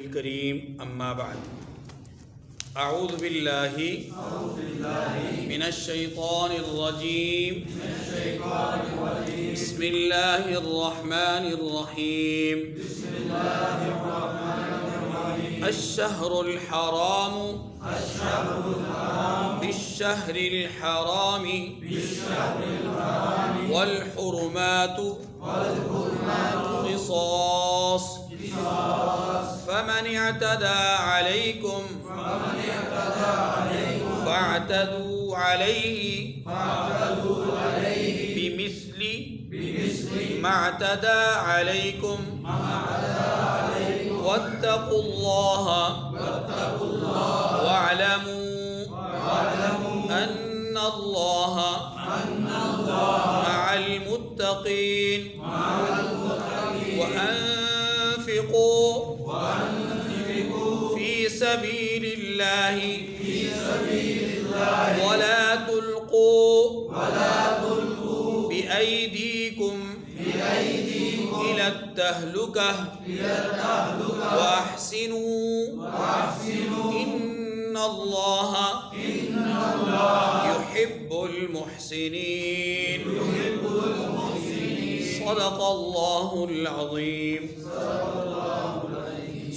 الكريم أما بعد أعوذ بالله من الشيطان الرجيم بسم الله الرحمن الرحيم الشهر الحرام بالشهر الحرام والحرمات قصاص فمن اعتدى عليكم فاعتدوا عليه بمثل ما اعتدى عليكم واتقوا الله واعلموا أن الله مع المتقين وأنفقوا في سبيل الله ولا تلقوا بأيديكم إلى التهلكة وأحسنوا إن الله يحب المحسنين صدق اللہ العظیم۔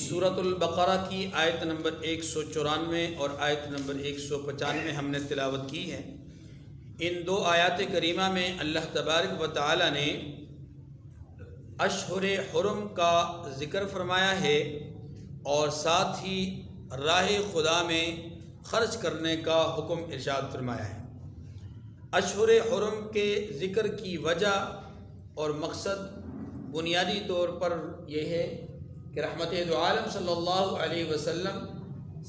سورۃ البقرہ کی آیت نمبر 194 اور آیت نمبر 195 ہم نے تلاوت کی ہے۔ ان دو آیات کریمہ میں اللہ تبارک و تعالی نے اشہر حرم کا ذکر فرمایا ہے اور ساتھ ہی راہ خدا میں خرچ کرنے کا حکم ارشاد فرمایا ہے۔ اشہر حرم کے ذکر کی وجہ اور مقصد بنیادی طور پر یہ ہے کہ رحمت دو عالم صلی اللہ علیہ وسلم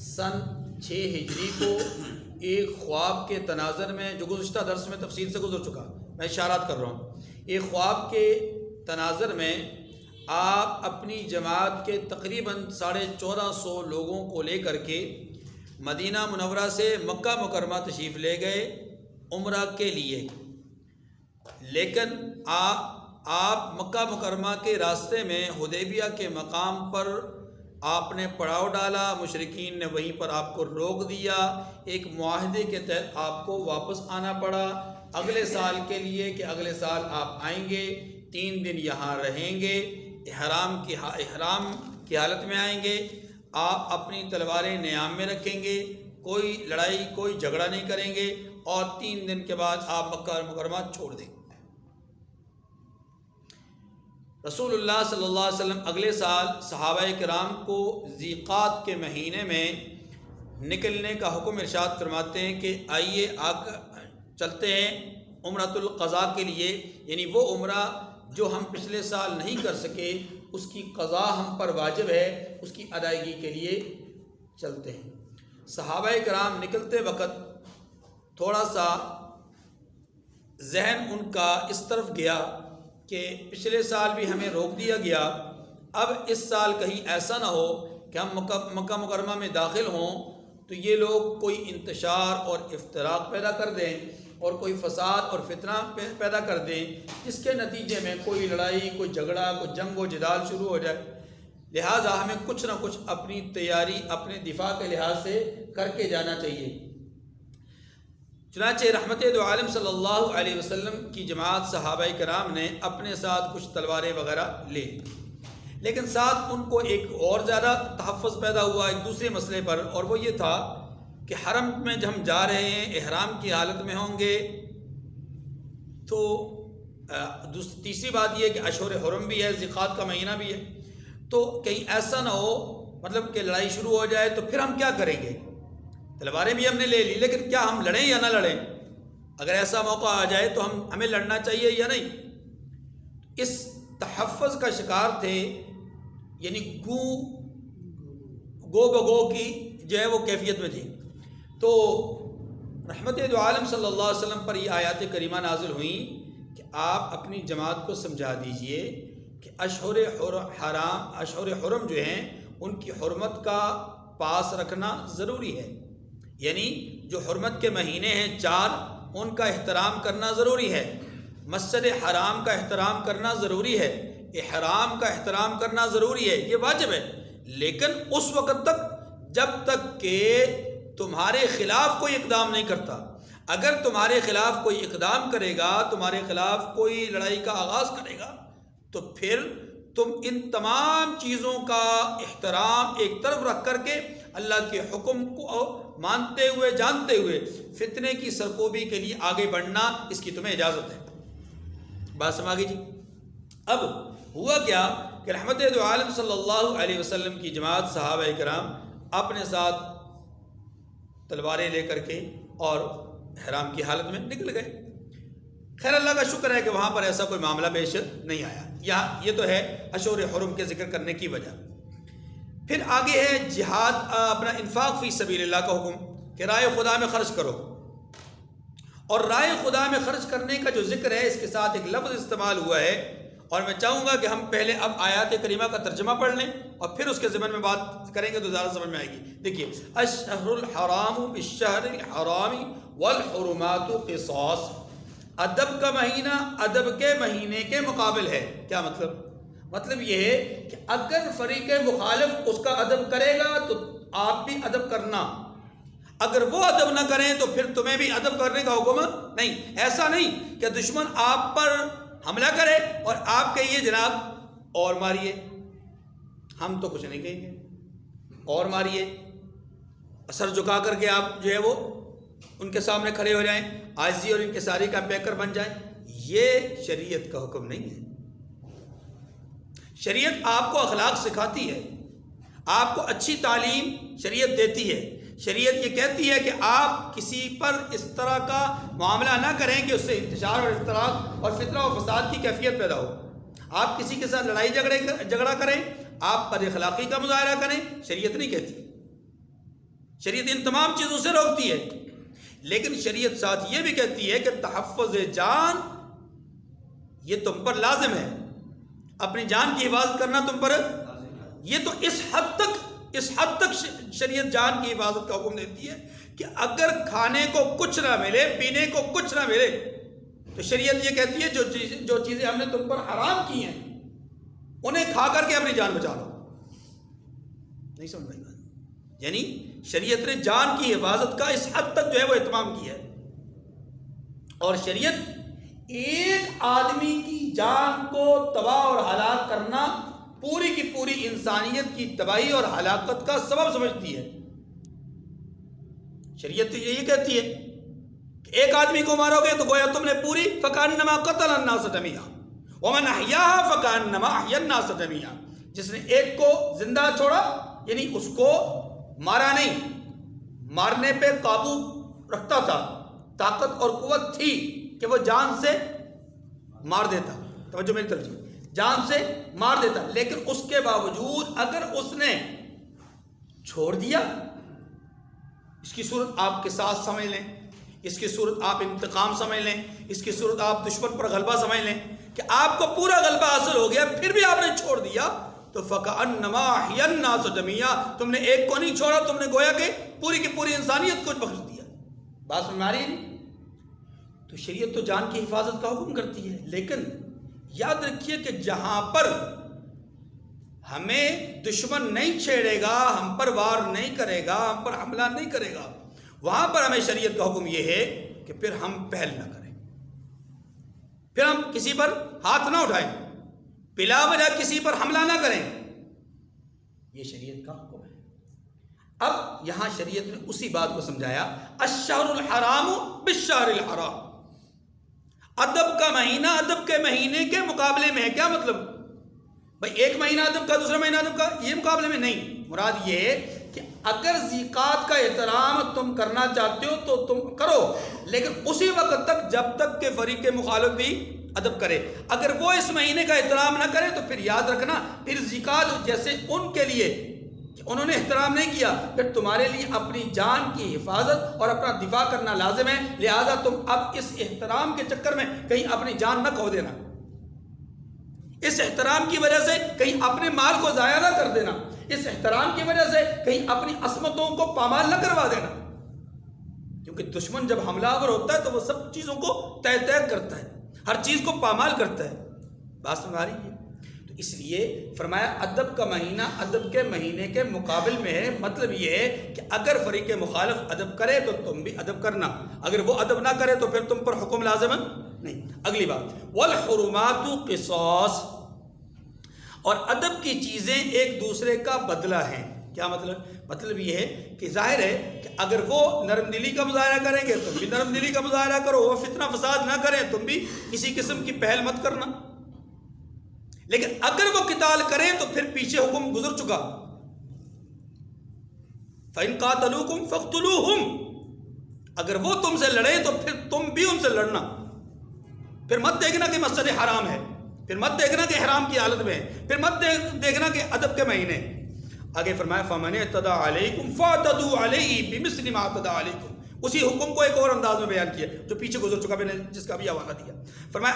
سن 6 ہجری کو ایک خواب کے تناظر میں، جو گزشتہ درس میں تفصیل سے گزر چکا، میں اشارات کر رہا ہوں، ایک خواب کے تناظر میں آپ اپنی جماعت کے تقریباً 1450 لوگوں کو لے کر کے مدینہ منورہ سے مکہ مکرمہ تشریف لے گئے عمرہ کے لیے، لیکن آپ مکہ مکرمہ کے راستے میں حدیبیہ کے مقام پر آپ نے پڑاؤ ڈالا، مشرکین نے وہیں پر آپ کو روک دیا، ایک معاہدے کے تحت آپ کو واپس آنا پڑا اگلے سال کے لیے کہ اگلے سال آپ آئیں گے، 3 دن یہاں رہیں گے، احرام کی حالت میں آئیں گے، آپ اپنی تلواریں نیام میں رکھیں گے، کوئی لڑائی کوئی جھگڑا نہیں کریں گے، اور 3 دن کے بعد آپ مکہ مکرمہ چھوڑ دیں گے۔ رسول اللہ صلی اللہ علیہ وسلم اگلے سال صحابہ کرام کو ذیقات کے مہینے میں نکلنے کا حکم ارشاد فرماتے ہیں کہ آئیے چلتے ہیں عمرۃ القضاء کے لیے، یعنی وہ عمرہ جو ہم پچھلے سال نہیں کر سکے اس کی قضا ہم پر واجب ہے، اس کی ادائیگی کے لیے چلتے ہیں۔ صحابہ کرام نکلتے وقت تھوڑا سا ذہن ان کا اس طرف گیا کہ پچھلے سال بھی ہمیں روک دیا گیا، اب اس سال کہیں ایسا نہ ہو کہ ہم مکہ مکرمہ میں داخل ہوں تو یہ لوگ کوئی انتشار اور افتراق پیدا کر دیں اور کوئی فساد اور فتنہ پیدا کر دیں، جس کے نتیجے میں کوئی لڑائی، کوئی جھگڑا، کوئی جنگ و جدال شروع ہو جائے، لہٰذا ہمیں کچھ نہ کچھ اپنی تیاری اپنے دفاع کے لحاظ سے کر کے جانا چاہیے۔ چنانچہ رحمت دو عالم صلی اللہ علیہ وسلم کی جماعت صحابہ کرام نے اپنے ساتھ کچھ تلواریں وغیرہ لے، لیکن ساتھ ان کو ایک اور زیادہ تحفظ پیدا ہوا ایک دوسرے مسئلے پر، اور وہ یہ تھا کہ حرم میں جب ہم جا رہے ہیں احرام کی حالت میں ہوں گے تو تیسری بات یہ کہ اشہر حرم بھی ہے، ذیقات کا مہینہ بھی ہے، تو کہیں ایسا نہ ہو مطلب کہ لڑائی شروع ہو جائے تو پھر ہم کیا کریں گے؟ تلواریں بھی ہم نے لے لی، لیکن کیا ہم لڑیں یا نہ لڑیں؟ اگر ایسا موقع آ جائے تو ہمیں لڑنا چاہیے یا نہیں؟ اس تحفظ کا شکار تھے، یعنی گو بگو کی جو ہے وہ کیفیت میں تھی۔ تو رحمت دو عالم صلی اللہ علیہ وسلم پر یہ آیات کریمہ نازل ہوئیں کہ آپ اپنی جماعت کو سمجھا دیجئے کہ اشہر حرم جو ہیں ان کی حرمت کا پاس رکھنا ضروری ہے، یعنی جو حرمت کے مہینے ہیں 4 ان کا احترام کرنا ضروری ہے، مسجد حرام کا احترام کرنا ضروری ہے، احرام کا احترام کرنا ضروری ہے، یہ واجب ہے۔ لیکن اس وقت تک جب تک کہ تمہارے خلاف کوئی اقدام نہیں کرتا. اگر تمہارے خلاف کوئی اقدام کرے گا، تمہارے خلاف کوئی لڑائی کا آغاز کرے گا، تو پھر تم ان تمام چیزوں کا احترام ایک طرف رکھ کر کے اللہ کے حکم کو مانتے ہوئے جانتے ہوئے فتنے کی سرکوبی کے لیے آگے بڑھنا، اس کی تمہیں اجازت ہے. بات سمجھ گئی جی؟ اب ہوا کیا کہ رحمت دو عالم صلی اللہ علیہ وسلم کی جماعت صحابہ کرام اپنے ساتھ تلواریں لے کر کے اور احرام کی حالت میں نکل گئے. خیر اللہ کا شکر ہے کہ وہاں پر ایسا کوئی معاملہ پیش نہیں آیا. یہ تو ہے اشہر حرم کے ذکر کرنے کی وجہ. پھر آگے ہے جہاد، اپنا انفاق فی سبیل اللہ کا حکم کہ رائے خدا میں خرچ کرو. اور رائے خدا میں خرچ کرنے کا جو ذکر ہے اس کے ساتھ ایک لفظ استعمال ہوا ہے، اور میں چاہوں گا کہ ہم پہلے اب آیات کریمہ کا ترجمہ پڑھ لیں اور پھر اس کے ضمن میں بات کریں گے تو زیادہ سمجھ میں آئے گی. دیکھیے، الشہر الحرام بالشہر الحرام والحرمات قصاص، ادب کا مہینہ ادب کے مہینے کے مقابل ہے. کیا مطلب؟ مطلب یہ ہے کہ اگر فریق مخالف اس کا ادب کرے گا تو آپ بھی ادب کرنا، اگر وہ ادب نہ کریں تو پھر تمہیں بھی ادب کرنے کا حکم نہیں. ایسا نہیں کہ دشمن آپ پر حملہ کرے اور آپ کہیے جناب اور ماریے، ہم تو کچھ نہیں کہیں گے، اور ماریے، سر جھکا کر کے آپ جو ہے وہ ان کے سامنے کھڑے ہو جائیں، عاجزی اور انکساری کا پیکر بن جائیں. یہ شریعت کا حکم نہیں ہے. شریعت آپ کو اخلاق سکھاتی ہے، آپ کو اچھی تعلیم شریعت دیتی ہے. شریعت یہ کہتی ہے کہ آپ کسی پر اس طرح کا معاملہ نہ کریں کہ اس سے انتشار اور افتراق اور فتنہ و فساد کی کیفیت پیدا ہو. آپ کسی کے ساتھ لڑائی جھگڑا کریں، آپ بد اخلاقی کا مظاہرہ کریں، شریعت نہیں کہتی. شریعت ان تمام چیزوں سے روکتی ہے. لیکن شریعت ساتھ یہ بھی کہتی ہے کہ تحفظ جان یہ تم پر لازم ہے. اپنی جان کی حفاظت کرنا تم پر، یہ تو اس حد تک شریعت جان کی حفاظت کا حکم دیتی ہے کہ اگر کھانے کو کچھ نہ ملے، پینے کو کچھ نہ ملے، تو شریعت یہ کہتی ہے جو چیزیں ہم نے تم پر حرام کی ہیں انہیں کھا کر کے اپنی جان بچا لو. نہیں سمجھ میں بات؟ یعنی شریعت نے جان کی حفاظت کا اس حد تک جو ہے وہ اہتمام کیا ہے. اور شریعت ایک آدمی کی جان کو تباہ اور ہلاک کرنا پوری کی پوری انسانیت کی تباہی اور ہلاکت کا سبب سمجھتی ہے. شریعت تو یہی کہتی ہے کہ ایک آدمی کو مارو گے تو گویا تم نے پوری فکانما قتل الناس جميعا ومن احیاها فکانما احیا الناس جميعا. جس نے ایک کو زندہ چھوڑا یعنی اس کو مارا نہیں، مارنے پہ قابو رکھتا تھا، طاقت اور قوت تھی کہ وہ جان سے مار دیتا. توجہ میری طرف، جان سے مار دیتا. لیکن اس کے باوجود اگر اس نے چھوڑ دیا، اس کی صورت آپ قصاص سمجھ لیں، اس کی صورت آپ انتقام سمجھ لیں، اس کی صورت آپ دشمن پر غلبہ سمجھ لیں کہ آپ کو پورا غلبہ حاصل ہو گیا، پھر بھی آپ نے چھوڑ دیا تو فَكَأَنَّمَا أَحْيَا النَّاسَ جَمِيعًا، تم نے ایک کو نہیں چھوڑا، تم نے گویا کہ پوری کی پوری انسانیت کو بخش دیا. بات سمجھ میں آ رہی ہے؟ تو شریعت تو جان کی حفاظت کا حکم کرتی ہے، لیکن یاد رکھیے کہ جہاں پر ہمیں دشمن نہیں چھیڑے گا، ہم پر وار نہیں کرے گا، ہم پر حملہ نہیں کرے گا، وہاں پر ہمیں شریعت کا حکم یہ ہے کہ پھر ہم پہل نہ کریں، پھر ہم کسی پر ہاتھ نہ اٹھائیں، بلا وجہ کسی پر حملہ نہ کریں. یہ شریعت کا حکم ہے. اب یہاں شریعت نے اسی بات کو سمجھایا، الشہر الحرام بالشہر الحرام، ادب کا مہینہ ادب کے مہینے کے مقابلے میں ہے. کیا مطلب؟ بھائی ایک مہینہ ادب کا دوسرا مہینہ ادب کا، یہ مقابلے میں نہیں. مراد یہ ہے کہ اگر ذیقات کا احترام تم کرنا چاہتے ہو تو تم کرو، لیکن اسی وقت تک جب تک کہ فریق مخالف بھی ادب کرے. اگر وہ اس مہینے کا احترام نہ کرے تو پھر یاد رکھنا، پھر ذیقات جیسے ان کے لیے انہوں نے احترام نہیں کیا، پھر تمہارے لیے اپنی جان کی حفاظت اور اپنا دفاع کرنا لازم ہے. لہٰذا تم اب اس احترام کے چکر میں کہیں اپنی جان نہ کھو دینا، اس احترام کی وجہ سے کہیں اپنے مال کو ضائع نہ کر دینا، اس احترام کی وجہ سے کہیں اپنی عصمتوں کو پامال نہ کروا دینا. کیونکہ دشمن جب حملہ آور ہوتا ہے تو وہ سب چیزوں کو تہہ کرتا ہے، ہر چیز کو پامال کرتا ہے. بات سمجھ آ رہی ہے؟ تو تو اس لیے فرمایا ادب کا مہینہ ادب کے مہینے کے مقابل میں ہے. مطلب یہ ہے کہ اگر فریق مخالف ادب کرے تو تم بھی ادب کرنا، اگر وہ ادب نہ کرے تو پھر تم پر حکم لازم نہیں. اگلی بات، والحرمات قصاص، اور ادب کی چیزیں ایک دوسرے کا بدلہ ہیں. کیا مطلب؟ مطلب یہ ہے کہ ظاہر ہے کہ اگر وہ نرم دلی کا مظاہرہ کریں گے تم بھی نرم دلی کا مظاہرہ کرو، وہ فتنہ فساد نہ کریں تم بھی کسی قسم کی پہل مت کرنا. لیکن اگر وہ قتال کریں تو پھر پیچھے حکم گزر چکا، فَإِن قَاتَلُوكُمْ فَاقْتُلُوهُمْ، اگر وہ تم سے لڑیں تو پھر تم بھی ان سے لڑنا. پھر مت دیکھنا کہ مسجد حرام ہے، پھر مت دیکھنا کہ احرام کی حالت میں ہے، پھر مت دیکھنا کہ ادب کے مہینے. آگے فرمایا فَمَنِ اعْتَدَىٰ عَلَيْكُمْ فَاعْتَدُوا عَلَيْهِ بِمِثْلِ مَا اعْتَدَىٰ عَلَيْكُمْ. اسی حکم کو ایک اور انداز میں بیان کیا جو پیچھے گزر چکا، میں نے جس کا بھی حوالہ دیا. فرمایا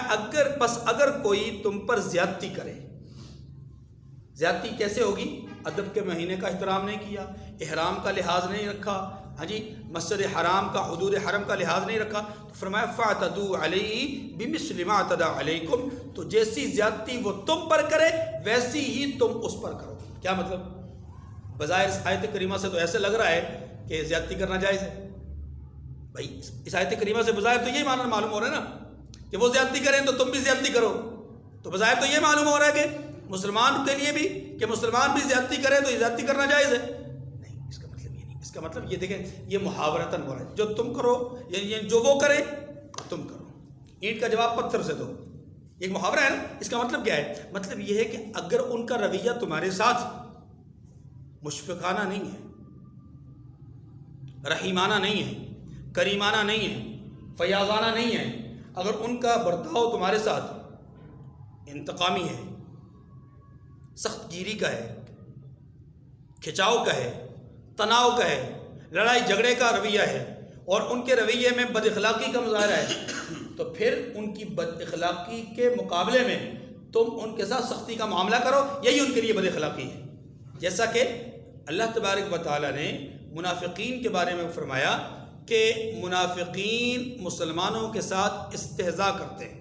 اگر کوئی تم پر زیادتی کرے، زیادتی کیسے ہوگی؟ ادب کے مہینے کا احترام نہیں کیا، احرام کا لحاظ نہیں رکھا، ہاں جی، مسجد حرام کا حدود حرم کا لحاظ نہیں رکھا، تو فرمایا فَاعْتَدُوا عَلَيْهِ بِمِثْلِ مَا اعْتَدَىٰ عَلَيْكُمْ، تو جیسی زیادتی وہ تم پر کرے ویسی ہی تم اس پر کرو. کیا مطلب؟ بظاہر اس آیت کریمہ سے تو ایسے لگ رہا ہے کہ زیادتی کرنا جائز ہے. بھائی اس آیت کریمہ سے بظاہر تو یہی معنی معلوم ہو رہا ہے نا کہ وہ زیادتی کریں تو تم بھی زیادتی کرو. تو بظاہر تو یہ معلوم ہو رہا ہے کہ مسلمان کے لیے بھی کہ مسلمان بھی زیادتی کرے تو یہ زیادتی کرنا جائز ہے. نہیں، اس کا مطلب یہ نہیں. اس کا مطلب یہ دیکھیں، یہ محاورتاً ہو رہا ہے، جو تم کرو یعنی جو وہ کرے تم کرو. اینٹ کا جواب پتھر سے دو، ایک محاورہ ہے نا. اس کا مطلب کیا ہے؟ مطلب یہ ہے کہ اگر ان کا رویہ تمہارے ساتھ مشفقانہ نہیں ہے، رحیمانہ نہیں ہے، کریمانہ نہیں ہے، فیاضانہ نہیں ہے، اگر ان کا برتاؤ تمہارے ساتھ انتقامی ہے، سخت گیری کا ہے، کھچاؤ کا ہے، تناؤ کا ہے، لڑائی جھگڑے کا رویہ ہے، اور ان کے رویے میں بد اخلاقی کا مظاہرہ ہے، تو پھر ان کی بد اخلاقی کے مقابلے میں تم ان کے ساتھ سختی کا معاملہ کرو. یہی ان کے لیے بد اخلاقی ہے. جیسا کہ اللہ تبارک و تعالیٰ نے منافقین کے بارے میں فرمایا کہ منافقین مسلمانوں کے ساتھ استہزاء کرتے ہیں.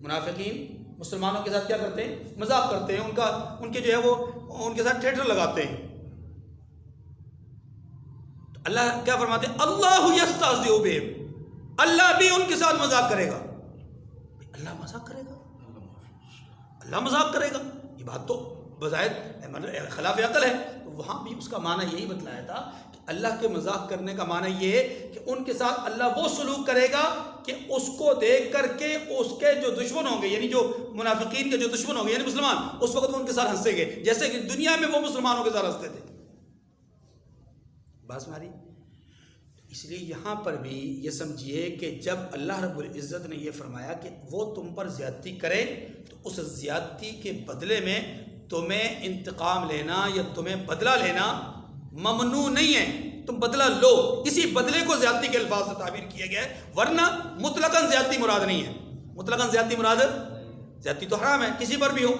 منافقین مسلمانوں کے ساتھ کیا کرتے ہیں؟ مذاق کرتے ہیں، ان کے جو ہے وہ ان کے ساتھ تھیٹر لگاتے ہیں. تو اللہ کیا فرماتے ہیں؟ اللہ یستہزئ بہم، اللہ بھی ان کے ساتھ مذاق کرے گا. اللہ مذاق کرے گا، اللہ مذاق کرے گا، یہ بات تو بظاہر خلاف عقل ہے. تو وہاں بھی اس کا معنی یہی بتلایا تھا کہ اللہ کے مذاق کرنے کا معنی یہ ہے کہ ان کے ساتھ اللہ وہ سلوک کرے گا کہ اس کو دیکھ کر کے اس کے جو دشمن ہوں گے، یعنی جو منافقین کے جو دشمن ہوں گے یعنی مسلمان، اس وقت وہ ان کے ساتھ ہنسیں گے جیسے کہ دنیا میں وہ مسلمانوں کے ساتھ ہنستے تھے. بات ہماری. اس لیے یہاں پر بھی یہ سمجھیے کہ جب اللہ رب العزت نے یہ فرمایا کہ وہ تم پر زیادتی کرے تو اس زیادتی کے بدلے میں تمہیں انتقام لینا یا تمہیں بدلہ لینا ممنوع نہیں ہے. تم بدلہ لو، اسی بدلے کو زیادتی کے الفاظ سے تعبیر کیا گیا ہے، ورنہ مطلقاً زیادتی مراد نہیں ہے. مطلقاً زیادتی مراد، زیادتی تو حرام ہے کسی پر بھی ہو،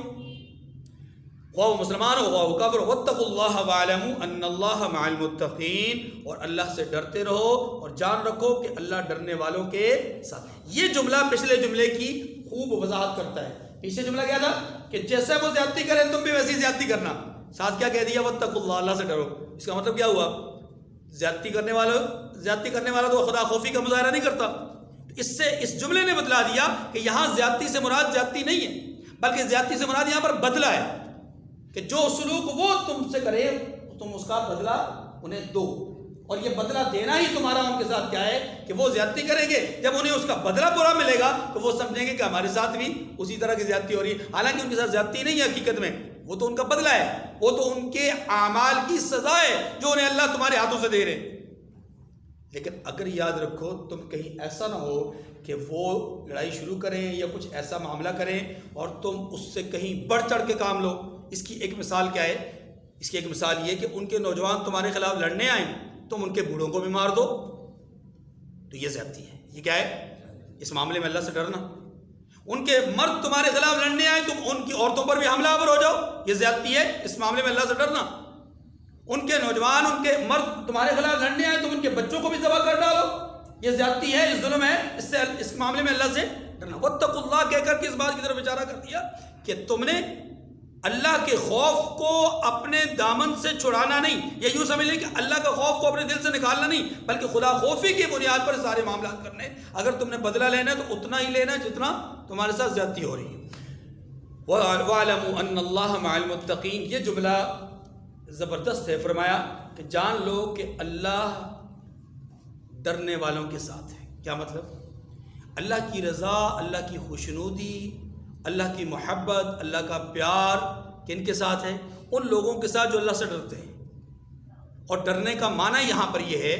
خواہ وہ مسلمان ہو خواہ وہ کافر ہو. واتقوا اللہ واعلموا ان اللہ مع المتقین، اور اللہ سے ڈرتے رہو اور جان رکھو کہ اللہ ڈرنے والوں کے ساتھ. یہ جملہ پچھلے جملے کی خوب وضاحت کرتا ہے. پیچھے جملہ کیا تھا کہ جیسے وہ زیادتی کریں تم بھی ویسی زیادتی کرنا، ساتھ کیا کہہ دیا؟ واتقوا اللہ، اللہ سے ڈرو. اس کا مطلب کیا ہوا؟ زیادتی کرنے والا تو خدا خوفی کا مظاہرہ نہیں کرتا. اس سے اس جملے نے بتلا دیا کہ یہاں زیادتی سے مراد زیادتی نہیں ہے، بلکہ زیادتی سے مراد یہاں پر بدلہ ہے کہ جو سلوک وہ تم سے کرے تم اس کا بدلہ انہیں دو. اور یہ بدلہ دینا ہی تمہارا ان کے ساتھ کیا ہے کہ وہ زیادتی کریں گے، جب انہیں اس کا بدلہ پورا ملے گا تو وہ سمجھیں گے کہ ہمارے ساتھ بھی اسی طرح کی زیادتی ہو رہی ہے. حالانکہ ان کے ساتھ زیادتی نہیں ہے حقیقت میں، وہ تو ان کا بدلہ ہے، وہ تو ان کے اعمال کی سزا ہے جو انہیں اللہ تمہارے ہاتھوں سے دے رہے ہیں. لیکن اگر یاد رکھو تم کہیں ایسا نہ ہو کہ وہ لڑائی شروع کریں یا کچھ ایسا معاملہ کریں اور تم اس سے کہیں بڑھ چڑھ کے کام لو. اس کی ایک مثال کیا ہے؟ اس کی ایک مثال یہ کہ ان کے نوجوان تمہارے خلاف لڑنے آئیں، تم ان کے بوڑھوں کو بھی مار دو، تو یہ زیادتی ہے. یہ کیا ہے؟ اس معاملے میں اللہ سے ڈرنا. ان کے مرد تمہارے خلاف لڑنے آئیں، تم ان کی عورتوں پر بھی حملہ آور ہو جاؤ، یہ زیادتی ہے. اس معاملے میں اللہ سے ڈرنا. ان کے نوجوان ان کے مرد تمہارے خلاف لڑنے آئیں، تم ان کے بچوں کو بھی ذبح کر ڈالو، یہ زیادتی ہے، اس ظلم ہے. اس معاملے میں اللہ سے ڈرنا. واتقوا اللہ کہہ کر کے اس بات کی طرف اشارہ کر دیا کہ تم نے اللہ کے خوف کو اپنے دامن سے چھڑانا نہیں, یا یوں سمجھ لیں کہ اللہ کا خوف کو اپنے دل سے نکالنا نہیں, بلکہ خدا خوفی کی بنیاد پر سارے معاملات کرنے. اگر تم نے بدلہ لینا ہے تو اتنا ہی لینا ہے جتنا تمہارے ساتھ زیادتی ہو رہی ہے. وَاعْلَمُوا أَنَّ اللَّهَ مَعَ الْمُتَّقِينَ, یہ جملہ زبردست ہے. فرمایا کہ جان لو کہ اللہ ڈرنے والوں کے ساتھ ہے. کیا مطلب؟ اللہ کی رضا, اللہ کی خوشنودی, اللہ کی محبت, اللہ کا پیار کن کے ساتھ ہے؟ ان لوگوں کے ساتھ جو اللہ سے ڈرتے ہیں. اور ڈرنے کا معنی یہاں پر یہ ہے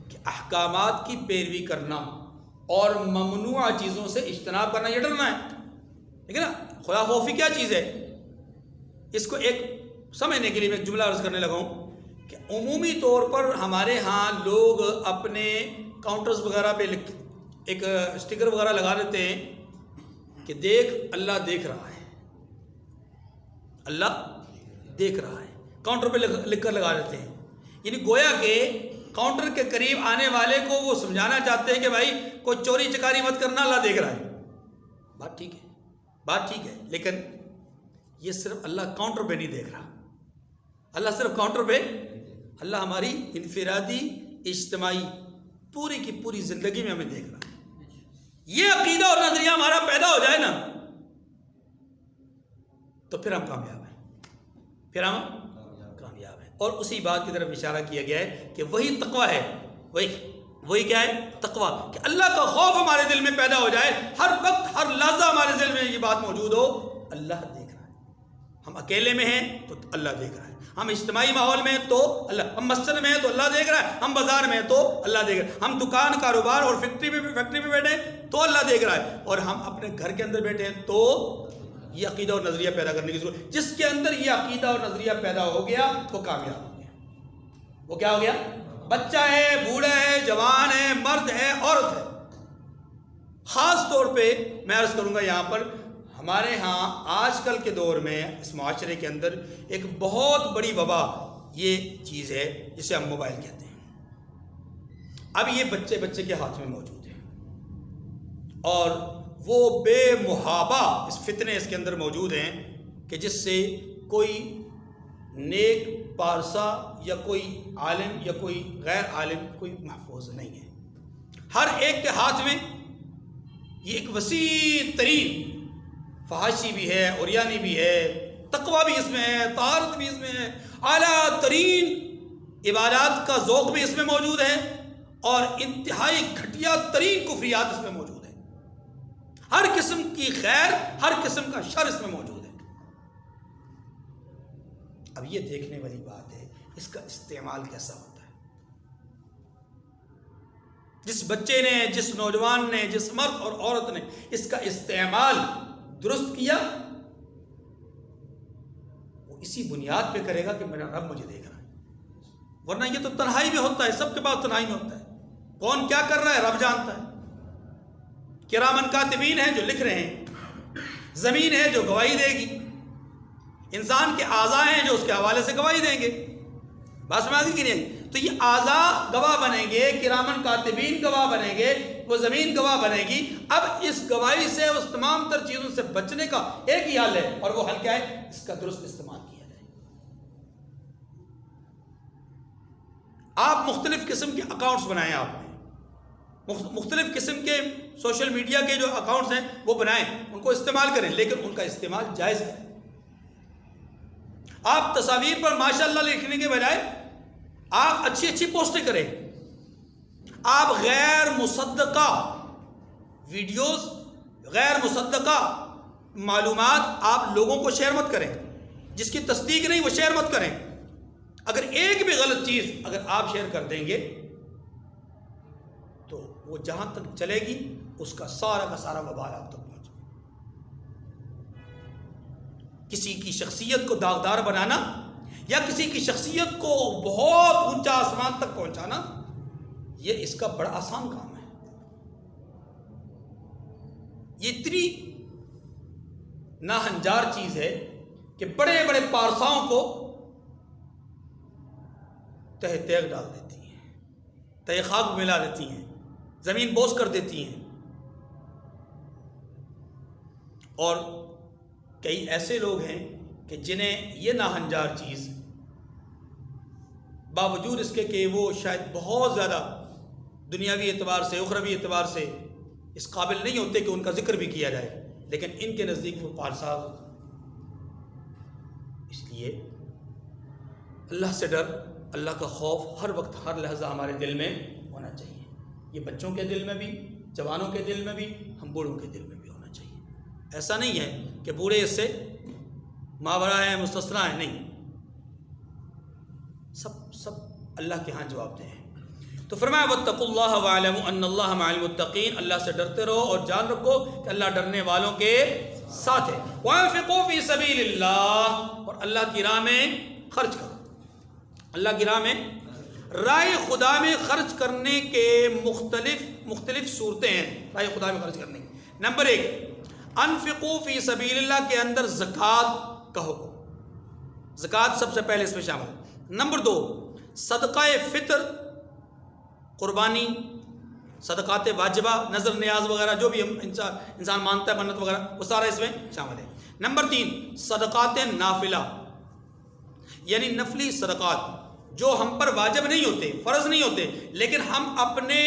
کہ احکامات کی پیروی کرنا اور ممنوع چیزوں سے اجتناب کرنا, یہ ڈرنا ہے. ٹھیک ہے نا. خدا خوفی کیا چیز ہے؟ اس کو ایک سمجھنے کے لیے میں ایک جملہ عرض کرنے لگا ہوں کہ عمومی طور پر ہمارے ہاں لوگ اپنے کاؤنٹرز وغیرہ پہ ایک اسٹیکر وغیرہ لگا دیتے ہیں کہ دیکھ اللہ دیکھ رہا ہے, اللہ دیکھ رہا ہے. کاؤنٹر پہ لکھ کر لگا دیتے ہیں, یعنی گویا کہ کاؤنٹر کے قریب آنے والے کو وہ سمجھانا چاہتے ہیں کہ بھائی کوئی چوری چکاری مت کرنا, اللہ دیکھ رہا ہے. بات ٹھیک ہے, بات ٹھیک ہے, لیکن یہ صرف اللہ کاؤنٹر پہ نہیں دیکھ رہا. اللہ صرف کاؤنٹر پہ, اللہ ہماری انفرادی اجتماعی پوری کی پوری زندگی میں ہمیں دیکھ رہا ہے. یہ عقیدہ اور نظریہ ہمارا پیدا ہو جائے نا تو پھر ہم کامیاب ہیں, پھر ہم کامیاب ہیں. اور اسی بات کی طرف اشارہ کیا گیا ہے کہ وہی تقویٰ ہے. وہی کیا ہے؟ تقویٰ. کہ اللہ کا خوف ہمارے دل میں پیدا ہو جائے, ہر وقت ہر لحظہ ہمارے دل میں یہ بات موجود ہو, اللہ دیکھ رہا ہے. ہم اکیلے میں ہیں تو اللہ دیکھ رہا ہے, ہم اجتماعی ماحول میں ہیں تو اللہ, ہم مسجد میں ہیں تو اللہ دیکھ رہا ہے, ہم بازار میں ہیں تو اللہ دیکھ رہا ہے, ہم دکان کاروبار اور فیکٹری میں بیٹھے ہیں تو اللہ دیکھ رہا ہے, اور ہم اپنے گھر کے اندر بیٹھے ہیں تو. یہ عقیدہ اور نظریہ پیدا کرنے کی ضرورت. جس کے اندر یہ عقیدہ اور نظریہ پیدا ہو گیا وہ کامیاب ہو گیا. وہ کیا ہو گیا؟ بچہ ہے, بوڑھا ہے, جوان ہے, مرد ہے, عورت ہے. خاص طور پہ میں عرض کروں گا یہاں پر ہمارے ہاں آج کل کے دور میں اس معاشرے کے اندر ایک بہت بڑی وبا یہ چیز ہے جسے ہم موبائل کہتے ہیں. اب یہ بچے کے ہاتھ میں موجود ہے اور وہ بے محابہ اس فتنے اس کے اندر موجود ہیں کہ جس سے کوئی نیک پارسا یا کوئی عالم یا کوئی غیر عالم کوئی محفوظ نہیں ہے. ہر ایک کے ہاتھ میں یہ ایک وسیع ترین فحاشی بھی ہے, اوریانی بھی ہے, تقویٰ بھی اس میں ہے, طہارت بھی اس میں ہے, اعلیٰ ترین عبادات کا ذوق بھی اس میں موجود ہے, اور انتہائی گھٹیا ترین کفریات اس میں موجود ہیں. ہر قسم کی خیر, ہر قسم کا شر اس میں موجود ہے. اب یہ دیکھنے والی بات ہے اس کا استعمال کیسا ہوتا ہے. جس بچے نے, جس نوجوان نے, جس مرد اور عورت نے اس کا استعمال درست کیا وہ اسی بنیاد پہ کرے گا کہ میرا رب مجھے دیکھ رہا ہے. ورنہ یہ تو تنہائی میں ہوتا ہے, سب کے پاس تنہائی میں ہوتا ہے. کون کیا کر رہا ہے رب جانتا ہے. کرامن کاتبین ہیں جو لکھ رہے ہیں, زمین ہے جو گواہی دے گی, انسان کے اعضاء ہیں جو اس کے حوالے سے گواہی دیں گے. بات سمجھ آگے کہ نہیں؟ تو یہ اعضاء گواہ بنیں گے, کرامن کاتبین گواہ بنیں گے, وہ زمین گواہ بنے گی. اب اس گواہی سے, اس تمام تر چیزوں سے بچنے کا ایک ہی حل ہے, اور وہ حل کیا ہے؟ اس کا درست استعمال کیا جائے. آپ مختلف قسم کے اکاؤنٹس بنائیں, آپ نے مختلف قسم کے سوشل میڈیا کے جو اکاؤنٹس ہیں وہ بنائیں, ان کو استعمال کریں, لیکن ان کا استعمال جائز کریں. آپ تصاویر پر ماشاءاللہ لکھنے کے بجائے آپ اچھی پوسٹیں کریں. آپ غیر مصدقہ ویڈیوز, غیر مصدقہ معلومات آپ لوگوں کو شیئر مت کریں. جس کی تصدیق نہیں وہ شیئر مت کریں. اگر ایک بھی غلط چیز اگر آپ شیئر کر دیں گے تو وہ جہاں تک چلے گی اس کا سارا وبال آپ تک پہنچے. کسی کی شخصیت کو داغدار بنانا یا کسی کی شخصیت کو بہت اونچا آسمان تک پہنچانا, یہ اس کا بڑا آسان کام ہے. یہ اتنی ناہنجار چیز ہے کہ بڑے بڑے پارساؤں کو تہ تیغ ڈال دیتی ہیں, تہ خاک ملا دیتی ہیں, زمین بوس کر دیتی ہیں. اور کئی ایسے لوگ ہیں کہ جنہیں یہ ناہنجار چیز باوجود اس کے کہ وہ شاید بہت زیادہ دنیاوی اعتبار سے اخروی اعتبار سے اس قابل نہیں ہوتے کہ ان کا ذکر بھی کیا جائے، لیکن ان کے نزدیک وہ پارساز ہوتے۔ اس لیے اللہ سے ڈر، اللہ کا خوف ہر وقت ہر لحظہ ہمارے دل میں ہونا چاہیے۔ یہ بچوں کے دل میں بھی، جوانوں کے دل میں بھی، ہم بوڑھوں کے دل میں بھی ہونا چاہیے۔ ایسا نہیں ہے کہ بوڑھے اس سے ماورا ہیں، مستثنیٰ ہیں، نہیں، سب اللہ کے ہاں جواب دیں ہیں۔ تو فرمایا واتقوا اللہ واعلموا ان اللہ مع المتقین، اللہ سے ڈرتے رہو اور جان رکھو کہ اللہ ڈرنے والوں کے ساتھ ہے۔ وانفقوا فی سبیل اللہ، اور اللہ کی راہ میں خرچ کرو۔ اللہ کی راہ میں، راہ خدا میں خرچ کرنے کے مختلف صورتیں ہیں راہ خدا میں خرچ کرنے کی۔ نمبر 1، انفقوا فی سبیل اللہ کے اندر زکوٰۃ کا حکم، زکوٰۃ سب سے پہلے اس میں شامل۔ نمبر 2، صدقہ فطر، قربانی، صدقات واجبہ، نظر نیاز وغیرہ جو بھی انسان مانتا ہے، منت وغیرہ، وہ سارا اس میں شامل ہے۔ نمبر 3، صدقات نافلہ، یعنی نفلی صدقات جو ہم پر واجب نہیں ہوتے، فرض نہیں ہوتے، لیکن ہم اپنے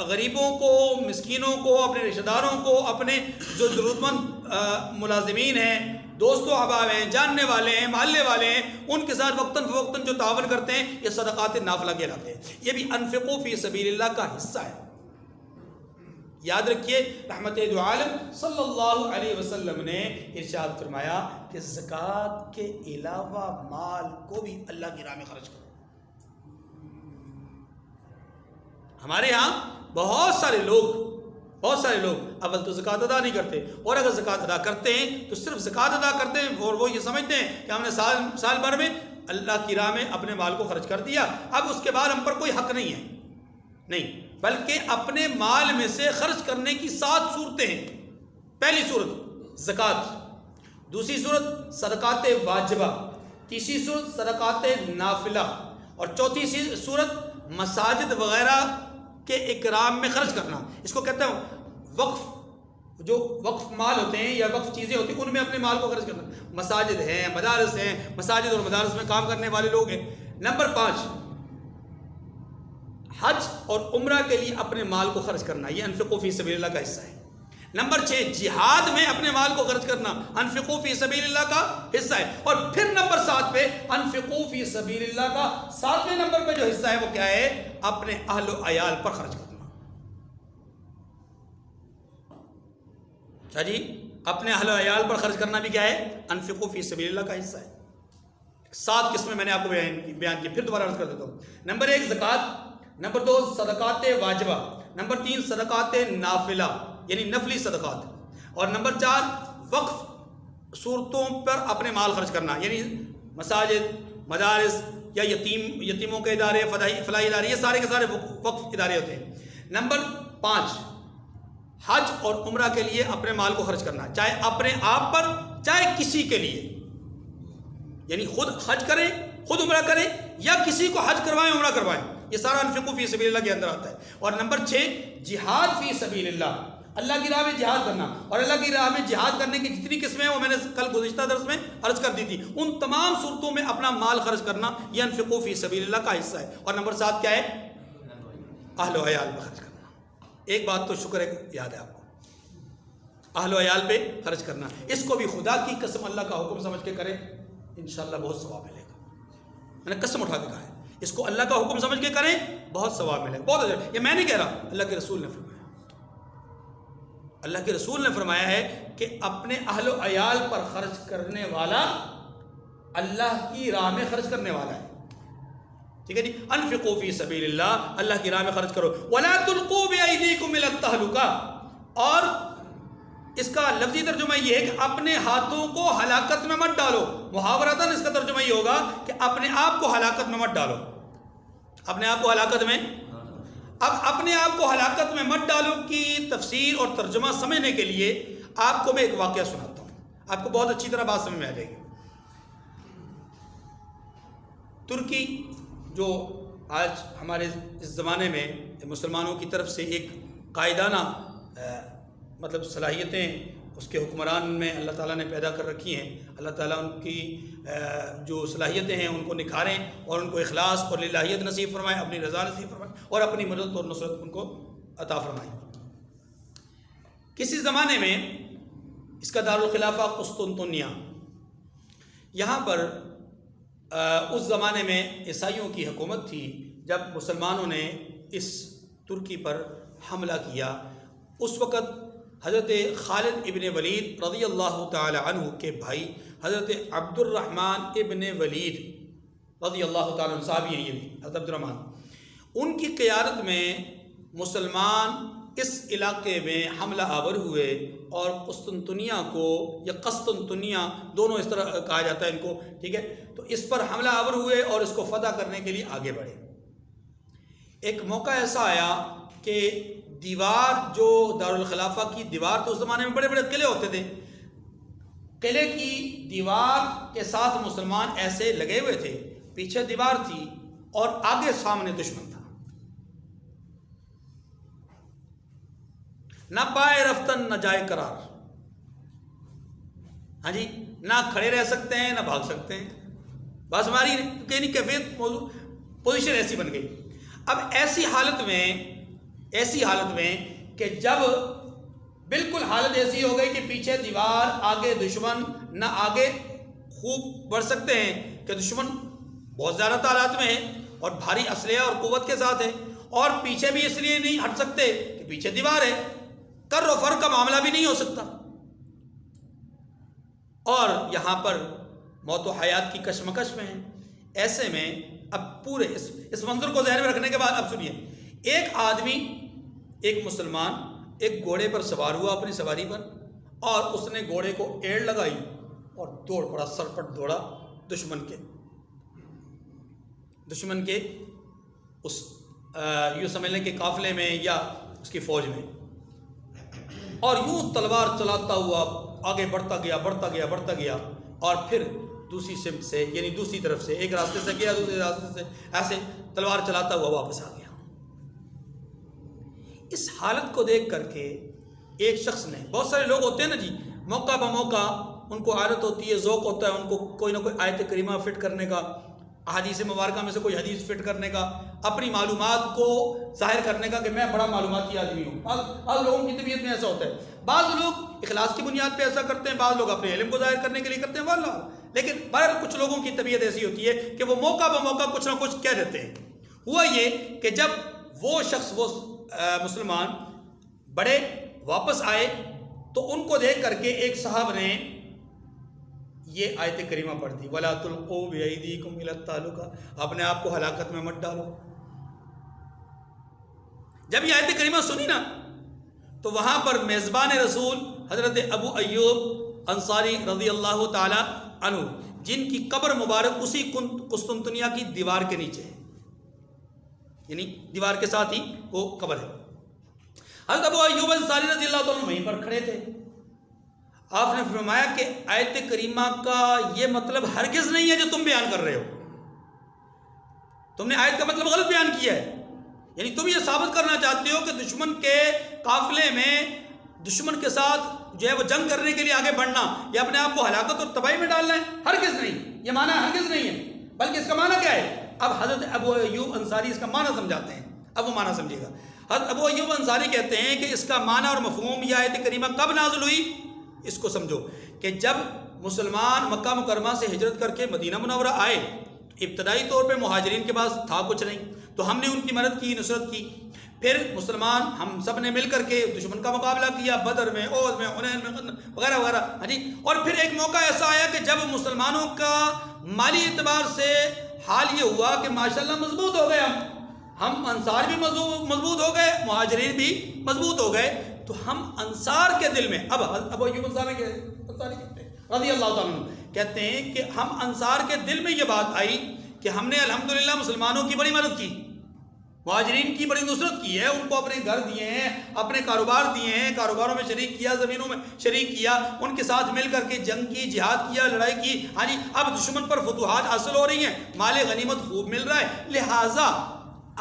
غریبوں کو، مسکینوں کو، اپنے رشتہ داروں کو، اپنے جو ضرورت مند ملازمین ہیں، دوست و احباب ہیں، جاننے والے ہیں، محلے والے ہیں، ان کے ساتھ وقتاً فوقتاً جو تعاون کرتے ہیں، یہ صدقات نافلہ کہلاتے ہیں۔ یہ بھی انفقوا فی سبیل اللہ کا حصہ ہے۔ یاد رکھیے رحمت دو عالم صلی اللہ علیہ وسلم نے ارشاد فرمایا کہ زکوٰۃ کے علاوہ مال کو بھی اللہ کی راہ میں خرچ کرو۔ ہمارے ہاں بہت سارے لوگ اول تو زکوٰۃ ادا نہیں کرتے، اور اگر زکوٰۃ ادا کرتے ہیں تو صرف زکوٰۃ ادا کرتے ہیں اور وہ یہ سمجھتے ہیں کہ ہم نے سال بھر میں اللہ کی راہ میں اپنے مال کو خرچ کر دیا، اب اس کے بعد ہم پر کوئی حق نہیں ہے۔ نہیں، بلکہ اپنے مال میں سے خرچ کرنے کی 7 صورتیں ہیں۔ پہلی صورت زکوٰۃ، دوسری صورت صدقات واجبہ، تیسری صورت صدقات نافلہ، اور چوتھی صورت مساجد وغیرہ کے اکرام میں خرچ کرنا۔ اس کو کہتے ہیں وقف، جو وقف مال ہوتے ہیں یا وقف چیزیں ہوتی ہیں ان میں اپنے مال کو خرچ کرنا۔ مساجد ہیں، مدارس ہیں، مساجد اور مدارس میں کام کرنے والے لوگ ہیں۔ نمبر 5، حج اور عمرہ کے لیے اپنے مال کو خرچ کرنا، یہ انفقوا فی سبیل اللہ کا حصہ ہے۔ نمبر 6، جہاد میں اپنے مال کو خرچ کرنا، انفقوا فی سبیل اللہ کا حصہ ہے۔ اور پھر نمبر 7 پہ انفقوا فی سبیل اللہ کا 7ویں نمبر پہ جو حصہ ہے وہ کیا ہے؟ اپنے اہل و عیال پر خرچ کرنا۔ اچھا جی، اپنے اہل و عیال پر خرچ کرنا بھی کیا ہے؟ انفقوا فی سبیل اللہ کا حصہ ہے۔ 7 قسمیں میں نے آپ کو بیان کی، پھر دوبارہ عرض کر دیتا ہوں۔ نمبر 1 زکوٰۃ، نمبر 2 صدقات واجبہ، نمبر 3 صدقات نافلہ یعنی نفلی صدقات، اور نمبر 4 وقف صورتوں پر اپنے مال خرچ کرنا، یعنی مساجد، مدارس یا یتیموں کے ادارے، فلاحی ادارے، یہ سارے کے سارے وقف ادارے ہوتے ہیں۔ نمبر 5 حج اور عمرہ کے لیے اپنے مال کو خرچ کرنا، چاہے اپنے آپ پر چاہے کسی کے لیے، یعنی خود حج کریں، خود عمرہ کریں، یا کسی کو حج کروائیں، عمرہ کروائیں، یہ سارا انفقوا فی سبیل اللہ کے اندر آتا ہے۔ اور نمبر 6 جہاد فی سبیل اللہ، اللہ کی راہ میں جہاد کرنا، اور اللہ کی راہ میں جہاد کرنے کی جتنی قسمیں ہیں وہ میں نے کل گزشتہ درس میں عرض کر دی تھی، ان تمام صورتوں میں اپنا مال خرچ کرنا یہ انفقوا فی سبیل اللہ کا حصہ ہے۔ اور نمبر 7 کیا ہے؟ اہل و عیال پہ خرچ کرنا۔ ایک بات تو شکر ہے یاد ہے آپ کو، اہل و عیال پہ خرچ کرنا، اس کو بھی خدا کی قسم اللہ کا حکم سمجھ کے کریں، انشاءاللہ بہت ثواب ملے گا۔ میں نے قسم اٹھا کے کہا ہے، اس کو اللہ کا حکم سمجھ کے کریں، بہت ثواب ملے گا، بہت اجر۔ یہ میں نہیں کہہ رہا، اللہ کے رسول نے فرمایا، اللہ کے رسول نے فرمایا ہے کہ اپنے اہل و عیال پر خرچ کرنے والا اللہ کی راہ میں خرچ کرنے والا ہے۔ ٹھیک ہے جی، انفقوا فی سبیل اللہ، اللہ کی راہ میں خرچ کرو۔ ولا تلقوا بأیدیکم الی التہلکہ، اور اس کا لفظی ترجمہ یہ ہے کہ اپنے ہاتھوں کو ہلاکت میں مت ڈالو۔ محاورتاً اس کا ترجمہ یہ ہوگا کہ اپنے آپ کو ہلاکت میں مت ڈالو، اپنے آپ کو ہلاکت میں۔ اب اپنے آپ کو ہلاکت میں مت ڈالو کی تفسیر اور ترجمہ سمجھنے کے لیے آپ کو میں ایک واقعہ سناتا ہوں، آپ کو بہت اچھی طرح بات سمجھ میں آ جائے گی۔ ترکی جو آج ہمارے اس زمانے میں مسلمانوں کی طرف سے ایک قائدانہ مطلب صلاحیتیں اس کے حکمران میں اللہ تعالیٰ نے پیدا کر رکھی ہیں، اللہ تعالیٰ ان کی جو صلاحیتیں ہیں ان کو نکھاریں اور ان کو اخلاص اور للہیت نصیب فرمائیں، اپنی رضا نصیب فرمائیں اور اپنی مدد اور نصرت ان کو عطا فرمائیں۔ کسی زمانے میں اس کا دارالخلافہ قسطنطنیہ، یہاں پر اس زمانے میں عیسائیوں کی حکومت تھی۔ جب مسلمانوں نے اس ترکی پر حملہ کیا، اس وقت حضرت خالد ابن ولید رضی اللہ تعالی عنہ کے بھائی حضرت عبد الرحمن ابن ولید رضی اللہ تعالی عنہ، صحابی ہیں یہ بھی، حضرت عبد الرحمن، ان کی قیادت میں مسلمان اس علاقے میں حملہ آور ہوئے اور قسطنطنیہ کو، یا قسطنطنیہ دونوں اس طرح کہا جاتا ہے ان کو، ٹھیک ہے، تو اس پر حملہ آور ہوئے اور اس کو فتح کرنے کے لیے آگے بڑھے۔ ایک موقع ایسا آیا کہ دیوار، جو دارالخلافہ کی دیوار، تو اس زمانے میں بڑے بڑے قلعے ہوتے تھے، قلعے کی دیوار کے ساتھ مسلمان ایسے لگے ہوئے تھے، پیچھے دیوار تھی اور آگے سامنے دشمن تھا، نہ پائے رفتن نہ جائے قرار، ہاں جی، نہ کھڑے رہ سکتے ہیں نہ بھاگ سکتے ہیں، بس ہماری کہیں کیفیت موضوع پوزیشن ایسی بن گئی۔ اب ایسی حالت میں کہ جب بالکل حالت ایسی ہو گئی کہ پیچھے دیوار، آگے دشمن، نہ آگے خوب بڑھ سکتے ہیں کہ دشمن بہت زیادہ تعداد میں ہے اور بھاری اسلحہ اور قوت کے ساتھ ہے، اور پیچھے بھی اس لیے نہیں ہٹ سکتے کہ پیچھے دیوار ہے، کر و فر کا معاملہ بھی نہیں ہو سکتا، اور یہاں پر موت و حیات کی کشمکش میں ہیں۔ ایسے میں اب پورے اس منظر کو ذہن میں رکھنے کے بعد اب سنیے، ایک آدمی، ایک مسلمان ایک گھوڑے پر سوار ہوا اپنی سواری پر، اور اس نے گھوڑے کو ایڑ لگائی اور دوڑ پڑا، سرپٹ دوڑا دشمن کے اس یوں سمجھ لیں کہ قافلے میں یا اس کی فوج میں، اور یوں تلوار چلاتا ہوا آگے بڑھتا گیا، اور پھر دوسری سمت سے، یعنی دوسری طرف سے، ایک راستے سے گیا دوسرے راستے سے، ایسے تلوار چلاتا ہوا واپس آ گیا۔ اس حالت کو دیکھ کر کے ایک شخص نے، بہت سارے لوگ ہوتے ہیں نا جی، موقع بموقع ان کو عادت ہوتی ہے، ذوق ہوتا ہے ان کو کوئی نہ کوئی آیت کریمہ فٹ کرنے کا، احادیث مبارکہ میں سے کوئی حدیث فٹ کرنے کا، اپنی معلومات کو ظاہر کرنے کا کہ میں بڑا معلوماتی آدمی ہوں۔ بعض لوگوں کی طبیعت میں ایسا ہوتا ہے، بعض لوگ اخلاص کی بنیاد پہ ایسا کرتے ہیں، بعض لوگ اپنے علم کو ظاہر کرنے کے لیے کرتے ہیں، واللہ، لیکن بہرحال کچھ لوگوں کی طبیعت ایسی ہوتی ہے کہ وہ موقع بموقع کچھ نہ کچھ کہہ دیتے ہیں۔ ہوا یہ کہ جب وہ شخص، وہ مسلمان بڑے واپس آئے تو ان کو دیکھ کر کے ایک صاحب نے یہ آیت کریمہ پڑھ دی، وَلَا تُلْقُوا بِأَيْدِيكُمْ إِلَى التَّهْلُكَةِ، اپنے آپ کو ہلاکت میں مت ڈالو۔ جب یہ آیت کریمہ سنی نا تو وہاں پر میزبان رسول حضرت ابو ایوب انصاری رضی اللہ تعالی عنہ، جن کی قبر مبارک اسی قسطنطنیہ کی دیوار کے نیچے ہے، یعنی دیوار کے ساتھ ہی وہ قبر ہے، حضرت ابو ایوب انصاری رضی اللہ تعالی عنہ وہیں پر کھڑے تھے۔ آپ نے فرمایا کہ آیت کریمہ کا یہ مطلب ہرگز نہیں ہے جو تم بیان کر رہے ہو، تم نے آیت کا مطلب غلط بیان کیا ہے، یعنی تم یہ ثابت کرنا چاہتے ہو کہ دشمن کے قافلے میں دشمن کے ساتھ جو ہے وہ جنگ کرنے کے لیے آگے بڑھنا یا اپنے آپ کو ہلاکت اور تباہی میں ڈالنا ہے، ہرگز نہیں، یہ معنی ہرگز نہیں ہے، بلکہ اس کا معنی کیا ہے؟ اب حضرت ابو ایوب انصاری اس کا معنی سمجھاتے ہیں، اب وہ معنی سمجھیے گا۔ حضرت ابو ایوب انصاری کہتے ہیں کہ اس کا معنی اور مفہوم یہ آیت کریمہ کب نازل ہوئی، اس کو سمجھو کہ جب مسلمان مکہ مکرمہ سے ہجرت کر کے مدینہ منورہ آئے، ابتدائی طور پہ مہاجرین کے پاس تھا کچھ نہیں، تو ہم نے ان کی مدد کی، نصرت کی، پھر مسلمان ہم سب نے مل کر کے دشمن کا مقابلہ کیا، بدر میں، احد میں، حنین میں، وغیرہ وغیرہ، ہاں جی، اور پھر ایک موقع ایسا آیا کہ جب مسلمانوں کا مالی اعتبار سے حال یہ ہوا کہ ماشاءاللہ مضبوط ہو گئے، ہم انصار بھی مضبوط ہو گئے، مہاجرین بھی مضبوط ہو گئے، تو ہم انصار کے دل میں، اب ابو ایوب انصاری کہتے ہیں رضی اللہ تعالیٰ عنہ کہتے ہیں کہ ہم انصار کے دل میں یہ بات آئی کہ ہم نے الحمدللہ مسلمانوں کی بڑی مدد کی، مہاجرین کی بڑی نصرت کی ہے، ان کو اپنے گھر دیے ہیں، اپنے کاروبار دیے ہیں، کاروباروں میں شریک کیا، زمینوں میں شریک کیا، ان کے ساتھ مل کر کے جنگ کی، جہاد کیا، لڑائی کی، ہاں جی، اب دشمن پر فتوحات حاصل ہو رہی ہیں، مال غنیمت خوب مل رہا ہے، لہٰذا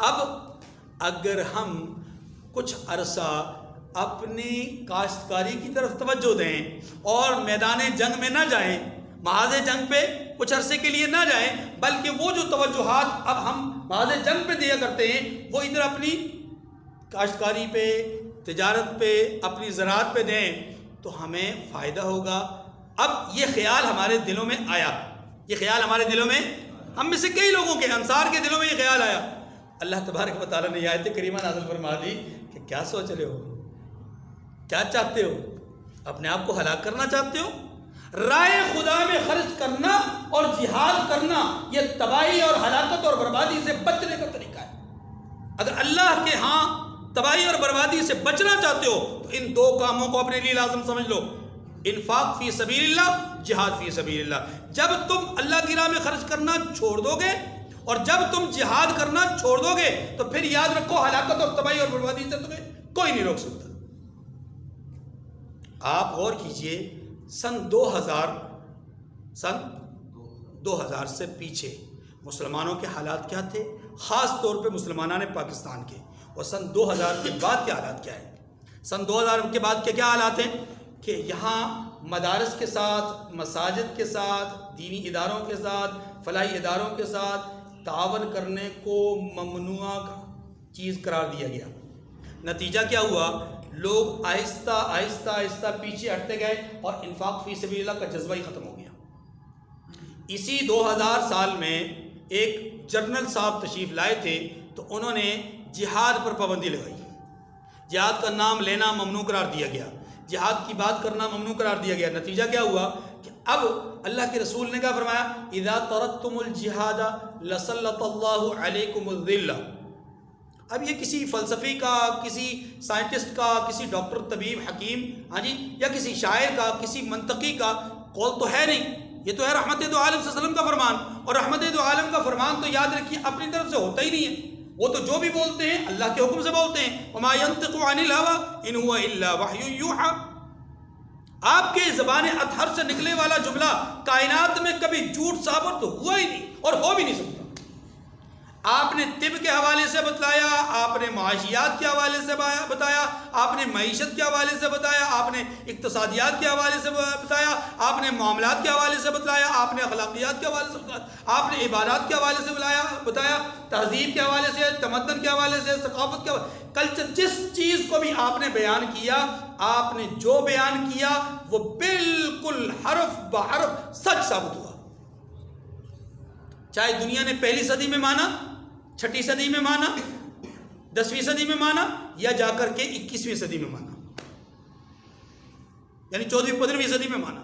اب اگر ہم کچھ عرصہ اپنی کاشتکاری کی طرف توجہ دیں اور میدان جنگ میں نہ جائیں، محاذ جنگ پہ کچھ عرصے کے لیے نہ جائیں، بلکہ وہ جو توجہات اب ہم محاذ جنگ پہ دیا کرتے ہیں وہ ادھر اپنی کاشتکاری پہ، تجارت پہ، اپنی زراعت پہ دیں تو ہمیں فائدہ ہوگا۔ اب یہ خیال ہمارے دلوں میں آیا، یہ خیال ہمارے دلوں میں، ہم میں سے کئی لوگوں کے، انصار کے دلوں میں یہ خیال آیا۔ اللہ تبارک و تعالیٰ نے یہ آیت کریمہ نازل فرما دی کہ کیا سوچ رہے ہو، کیا چاہتے ہو، اپنے آپ کو ہلاک کرنا چاہتے ہو؟ راہ خدا میں خرچ کرنا اور جہاد کرنا یہ تباہی اور ہلاکت اور بربادی سے بچنے کا طریقہ ہے۔ اگر اللہ کے ہاں تباہی اور بربادی سے بچنا چاہتے ہو تو ان دو کاموں کو اپنے لیے لازم سمجھ لو، انفاق فی سبیل اللہ، جہاد فی سبیل اللہ۔ جب تم اللہ کی راہ میں خرچ کرنا چھوڑ دو گے اور جب تم جہاد کرنا چھوڑ دو گے تو پھر یاد رکھو ہلاکت اور تباہی اور بربادی سے تمہیں کوئی نہیں روک سکتا۔ آپ غور کیجئے، سن 2000 سے پیچھے مسلمانوں کے حالات کیا تھے، خاص طور پہ مسلمانان پاکستان کے، اور سن 2000 کے بعد کے حالات کیا ہیں۔ سن 2000 کے بعد کے کیا حالات ہیں کہ یہاں مدارس کے ساتھ، مساجد کے ساتھ، دینی اداروں کے ساتھ، فلاحی اداروں کے ساتھ تعاون کرنے کو ممنوع چیز قرار دیا گیا۔ نتیجہ کیا ہوا؟ لوگ آہستہ آہستہ آہستہ پیچھے ہٹتے گئے اور انفاق فی سبیل اللہ کا جذبہ ہی ختم ہو گیا۔ اسی 2000 سال میں ایک جنرل صاحب تشریف لائے تھے تو انہوں نے جہاد پر پابندی لگائی، جہاد کا نام لینا ممنوع قرار دیا گیا، جہاد کی بات کرنا ممنوع قرار دیا گیا۔ نتیجہ کیا ہوا کہ اب اللہ کے رسول نے کیا فرمایا، اذا ترکتم الجہاد لسلط اللہ علیکم الذلہ۔ اب یہ کسی فلسفی کا، کسی سائنٹسٹ کا، کسی ڈاکٹر، طبیب، حکیم، ہاں جی، یا کسی شاعر کا، کسی منطقی کا قول تو ہے نہیں، یہ تو ہے رحمت دو عالم صلی اللہ علیہ وسلم کا فرمان، اور رحمت دو عالم کا فرمان تو یاد رکھیے اپنی طرف سے ہوتا ہی نہیں ہے، وہ تو جو بھی بولتے ہیں اللہ کے حکم سے بولتے ہیں۔ وما ينطق عن الهوى ان هو الا وحی یوحى۔ آپ کے زبان اطہر سے نکلنے والا جملہ کائنات میں کبھی جھوٹ ثابت تو ہوا ہی نہیں اور ہو بھی نہیں سکتا۔ آپ نے طب کے حوالے سے بتلایا، آپ نے معاشیات کے حوالے سے بتایا، آپ نے معیشت کے حوالے سے بتایا، آپ نے اقتصادیات کے حوالے سے بتایا، آپ نے معاملات کے حوالے سے بتلایا، آپ نے اخلاقیات کے حوالے سے بتایا، آپ نے عبادات کے حوالے سے بتایا، تہذیب کے حوالے سے، تمدن کے حوالے سے، ثقافت کے کلچر، جس چیز کو بھی آپ نے بیان کیا، آپ نے جو بیان کیا وہ بالکل حرف بحرف سچ ثابت ہوا۔ چاہے دنیا نے پہلی صدی میں مانا، چھٹی صدی میں مانا، 10ویں صدی میں مانا، یا جا کر کے 21ویں صدی میں مانا، یعنی 14ویں 15ویں صدی میں مانا،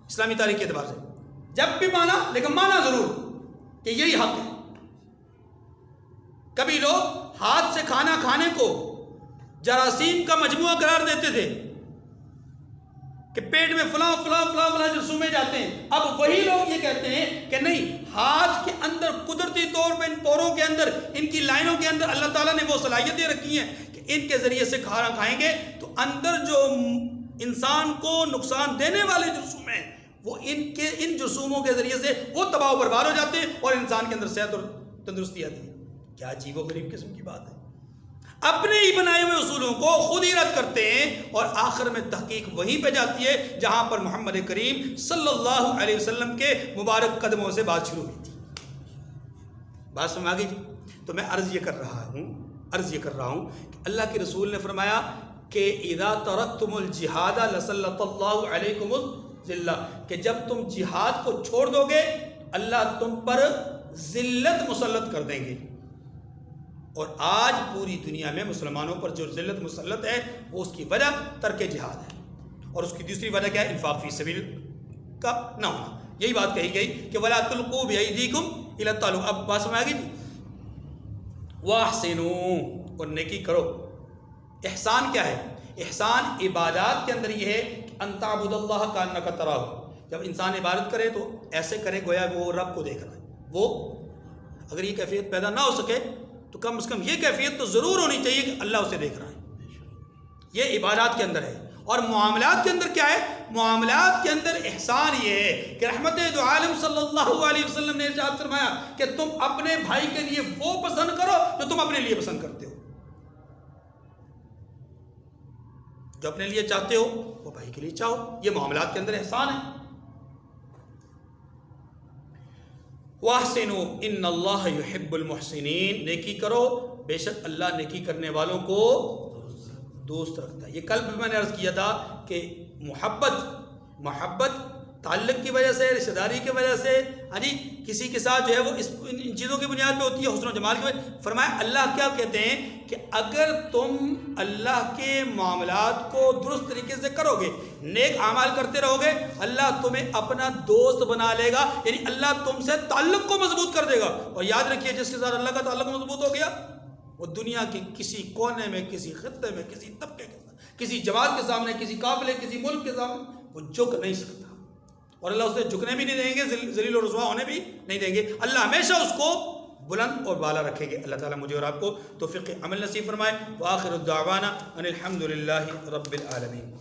اسلامی تاریخ کے اعتبار سے جب بھی مانا، لیکن مانا ضرور کہ یہی حق ہے۔ کبھی لوگ ہاتھ سے کھانا کھانے کو جراثیم کا مجموعہ قرار دیتے تھے کہ پیٹ میں فلاں فلاں فلاں فلاں جرثومے جاتے ہیں، اب وہی لوگ یہ کہتے ہیں کہ نہیں، ہاتھ کے اندر قدرتی طور پہ ان پوروں کے اندر، ان کی لائنوں کے اندر اللہ تعالیٰ نے وہ صلاحیتیں رکھی ہیں کہ ان کے ذریعے سے کھانا کھائیں گے تو اندر جو انسان کو نقصان دینے والے جرثوم ہیں وہ ان جرثوموں کے ذریعے سے وہ تباہ و برباد ہو جاتے ہیں اور انسان کے اندر صحت اور تندرستی آتی ہے۔ کیا عجیب و غریب قسم کی بات ہے، اپنے ہی بنائے ہوئے اصولوں کو خود ہی رد کرتے ہیں اور آخر میں تحقیق وہیں پہ جاتی ہے جہاں پر محمد کریم صلی اللہ علیہ وسلم کے مبارک قدموں سے بات شروع ہوئی تھی۔ بات سمجھ آ گئی جی؟ تو میں عرض یہ کر رہا ہوں کہ اللہ کے رسول نے فرمایا کہ اذا ترکتم الجہاد لسلط اللہ علیکم الذلہ، کہ جب تم جہاد کو چھوڑ دو گے اللہ تم پر ذلت مسلط کر دیں گے۔ اور آج پوری دنیا میں مسلمانوں پر جو ذلت مسلط ہے وہ اس کی وجہ ترک جہاد ہے، اور اس کی دوسری وجہ کیا ہے؟ انفاق فی سبیل کا نہ ہونا۔ یہی بات کہی گئی کہ وَلَا تُلْقُوا بِأَيْدِيكُمْ إِلَى التَّهْلُكَةِ۔ اب بات سمجھ آ گئی جی؟ وَأَحْسِنُوا، اور نیکی کرو۔ احسان کیا ہے؟ احسان عبادات کے اندر یہ ہے کہ أَن تَعْبُدَ اللَّهَ كَأَنَّكَ تَرَاهُ، جب انسان عبادت کرے تو ایسے کرے گویا وہ رب کو دیکھ رہا ہے۔ وہ اگر یہ کیفیت پیدا نہ ہو سکے تو کم از کم یہ کیفیت تو ضرور ہونی چاہیے کہ اللہ اسے دیکھ رہا ہے۔ یہ عبادات کے اندر ہے۔ اور معاملات کے اندر کیا ہے؟ معاملات کے اندر احسان یہ ہے کہ رحمت دو عالم صلی اللہ علیہ وسلم نے ارشاد فرمایا کہ تم اپنے بھائی کے لیے وہ پسند کرو جو تم اپنے لیے پسند کرتے ہو۔ جو اپنے لیے چاہتے ہو وہ بھائی کے لیے چاہو، یہ معاملات کے اندر احسان ہے۔ وَأَحْسِنُوا إِنَّ اللَّهَ يُحِبُّ الْمُحْسِنِينَ، نیکی کرو، بے شک اللہ نیکی کرنے والوں کو دوست رکھتا ہے۔ یہ کل بھی میں نے عرض کیا تھا کہ محبت تعلق کی وجہ سے، رشتہ داری کی وجہ سے، ہاں جی، کسی کے ساتھ جو ہے وہ ان چیزوں کی بنیاد پہ ہوتی ہے، حسن و جمال کی وجہ۔ فرمایا اللہ کیا کہتے ہیں کہ اگر تم اللہ کے معاملات کو درست طریقے سے کرو گے، نیک اعمال کرتے رہو گے، اللہ تمہیں اپنا دوست بنا لے گا، یعنی اللہ تم سے تعلق کو مضبوط کر دے گا۔ اور یاد رکھیے جس کے ساتھ اللہ کا تعلق مضبوط ہو گیا وہ دنیا کے کسی کونے میں، کسی خطے میں، کسی طبقے کے ساتھ، کسی جماعت کے سامنے، کسی قافلے، کسی ملک کے سامنے وہ جھک نہیں سکتا، اور اللہ اسے جھکنے بھی نہیں دیں گے، ذلیل و رسوا ہونے بھی نہیں دیں گے۔ اللہ ہمیشہ اس کو بلند اور بالا رکھیں گے۔ اللہ تعالیٰ مجھے اور آپ کو توفیق عمل نصیب فرمائے۔ وآخر الدعوانا ان الحمد للہ رب العالمین۔